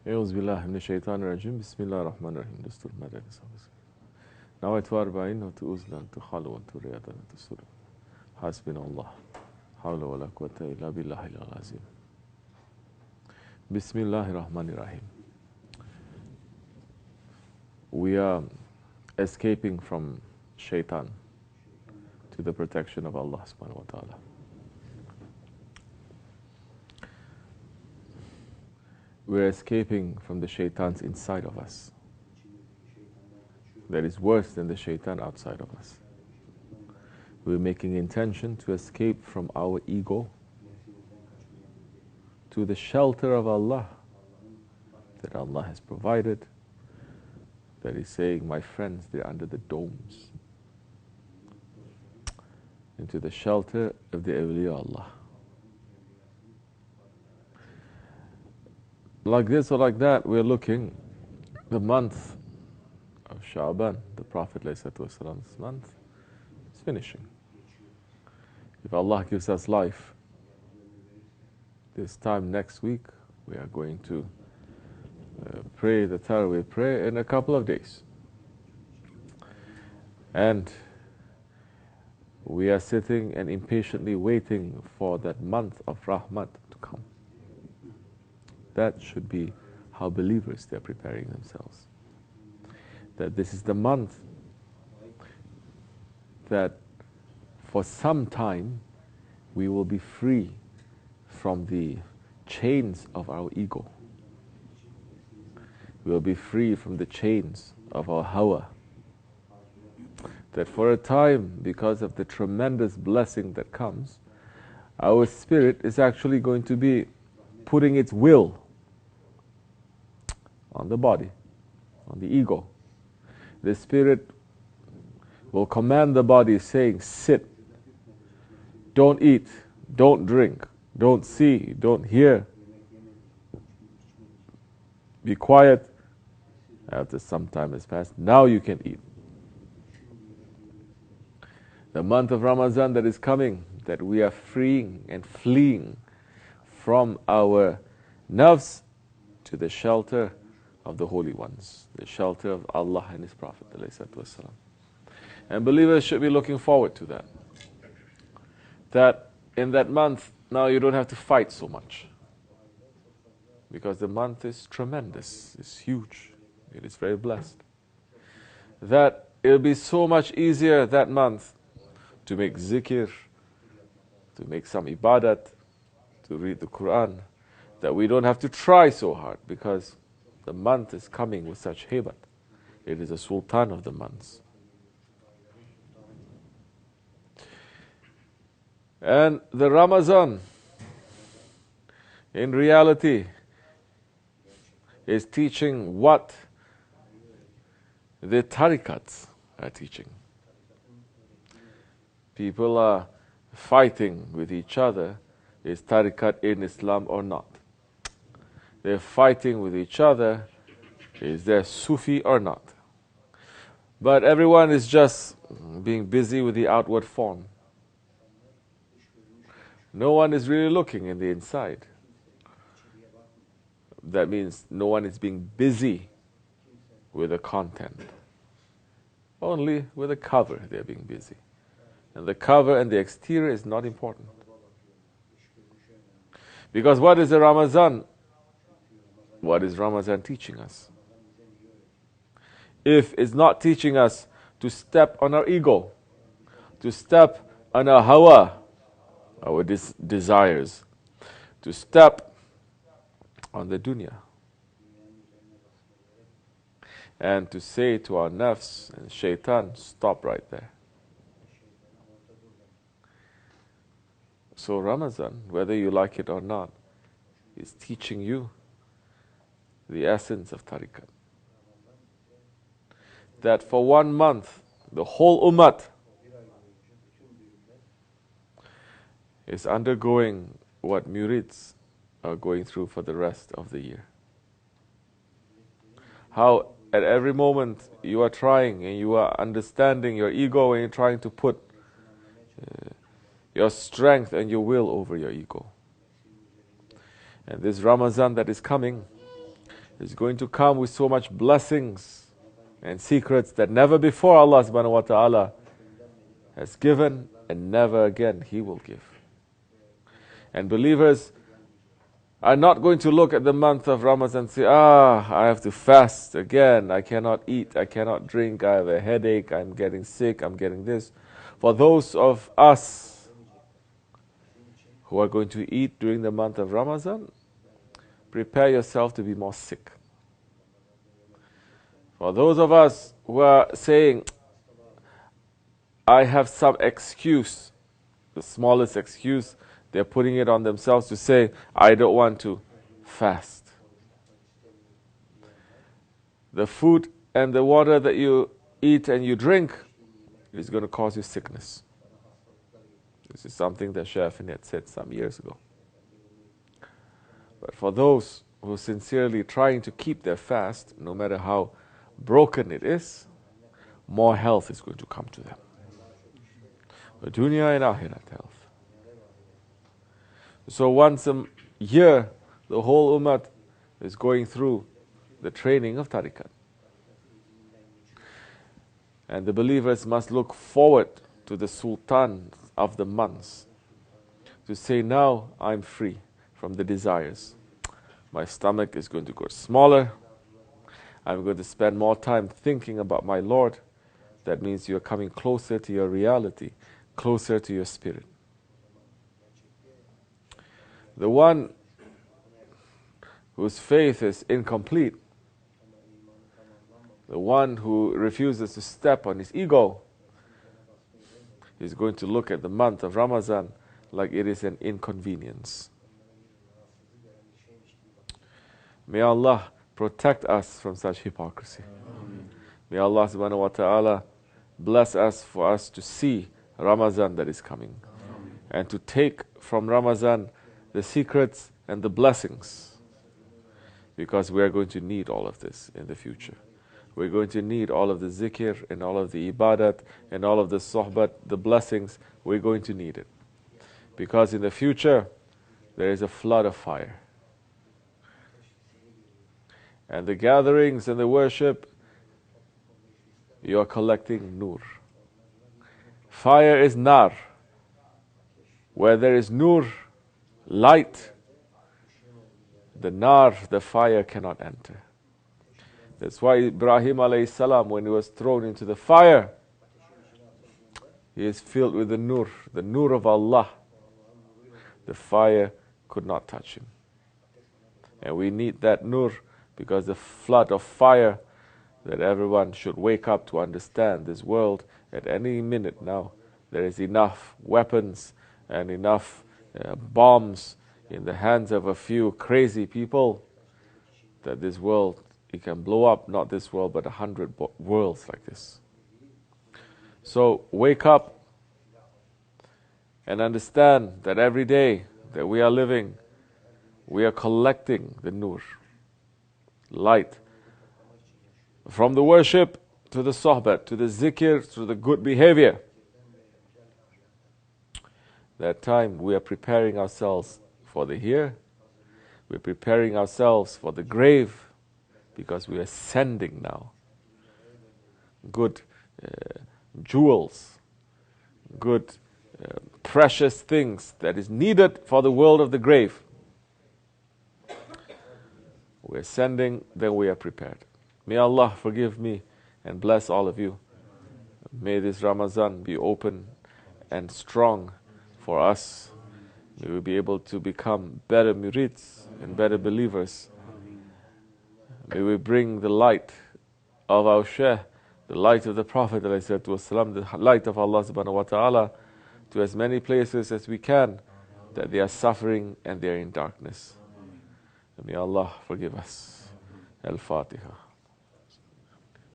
أعوذ بالله من الشيطان الرجيم بسم الله الرحمن الرحيم دستور مدرسة نويت 40 وتؤذن تخلو وترياضا تسر حسبنا الله حول ولا قوة إلا بالله العظيم Bismillahir Rahmaanir Raheem. We are escaping from Shaitan to the protection of Allah subhanahu wa ta'ala. We are escaping from the Shaitans inside of us. That is worse than the Shaitan outside of us. We are making intention to escape from our ego to the shelter of Allah that Allah has provided, that is saying, my friends, they're under the domes, into the shelter of the awliya Allah. Like this or like that, we're looking, the month of Sha'ban, the Prophet ﷺ's month, is finishing. If Allah gives us life, this time next week, we are going to pray the Taraweeh prayer in a couple of days. And we are sitting and impatiently waiting for that month of Rahmat to come. That should be how believers, they are preparing themselves. That this is the month that for some time we will be free from the chains of our ego. We will be free from the chains of our hawa. That for a time, because of the tremendous blessing that comes, our spirit is actually going to be putting its will on the body, on the ego. The spirit will command the body saying, sit, don't eat, don't drink, don't see, don't hear. Be quiet. After some time has passed, now you can eat. The month of Ramadan that is coming, that we are freeing and fleeing from our nafs to the shelter of the holy ones, the shelter of Allah and His Prophet ﷺ. And believers should be looking forward to that. That in that month, now you don't have to fight so much. Because the month is tremendous, it's huge, it is very blessed. That it'll be so much easier that month to make zikr, to make some ibadat, to read the Quran, that we don't have to try so hard because the month is coming with such hebat. It is the sultan of the months. And the Ramadan, in reality, is teaching what the tarikats are teaching. People are fighting with each other. Is tarikat in Islam or not? They're fighting with each other. Is there Sufi or not? But everyone is just being busy with the outward form. No one is really looking in the inside. That means no one is being busy with the content. Only with the cover they're being busy. And the cover and the exterior is not important. Because what is the Ramadan? What is Ramadan teaching us? If it's not teaching us to step on our ego, to step on our hawa, our desires, to step on the dunya, and to say to our nafs and shaitan, stop right there. So Ramadan, whether you like it or not, is teaching you the essence of tariqat. That for 1 month, the whole ummah is undergoing what Mureeds are going through for the rest of the year. How at every moment you are trying and you are understanding your ego and you're trying to put your strength and your will over your ego. And this Ramadan that is coming is going to come with so much blessings and secrets that never before Allah subhanahu wa ta'ala has given and never again He will give. And believers are not going to look at the month of Ramadan and say, I have to fast again, I cannot eat, I cannot drink, I have a headache, I'm getting sick, I'm getting this. For those of us who are going to eat during the month of Ramadan, prepare yourself to be more sick. For those of us who are saying, I have some excuse, the smallest excuse, they're putting it on themselves to say, I don't want to fast. The food and the water that you eat and you drink is going to cause you sickness. This is something that Shaykh had said some years ago. But for those who are sincerely trying to keep their fast, no matter how broken it is, more health is going to come to them. The dunya and akhirat health. So once a year, the whole ummah is going through the training of tariqat. And the believers must look forward to the sultan of the months to say, now I'm free from the desires. My stomach is going to go smaller. I'm going to spend more time thinking about my Lord. That means you're coming closer to your reality, closer to your spirit. The one whose faith is incomplete, the one who refuses to step on his ego, is going to look at the month of Ramadan like it is an inconvenience. May Allah protect us from such hypocrisy. May Allah subhanahu wa ta'ala bless us for us to see Ramadan that is coming and to take from Ramadan the secrets and the blessings, because we are going to need all of this in the future. We're going to need all of the zikr and all of the ibadat and all of the sohbet, the blessings. We're going to need it, because in the future there is a flood of fire, and the gatherings and the worship, you are collecting nur. Fire is nar. Where there is nur, light, the nar, the fire cannot enter. That's why Ibrahim alayhi salam, when he was thrown into the fire, he is filled with the nur of Allah. The fire could not touch him. And we need that nur, because the flood of fire that everyone should wake up to understand this world at any minute now. There is enough weapons and enough bombs in the hands of a few crazy people that this world, it can blow up, not this world, but 100 worlds like this. So wake up and understand that every day that we are living, we are collecting the nur, light, from the worship to the sohbet, to the zikr, to the good behavior. That time we are preparing ourselves for the here, we're preparing ourselves for the grave, because we are sending now good jewels, good precious things that is needed for the world of the grave. We're sending, then we are prepared. May Allah forgive me and bless all of you. May this Ramadan be open and strong for us. May we be able to become better Mureeds and better believers. May we bring the light of our Shaykh, the light of the Prophet ﷺ, the light of Allah subhanahu wa ta'ala, to as many places as we can, that they are suffering and they are in darkness. And may Allah forgive us. Al-Fatiha.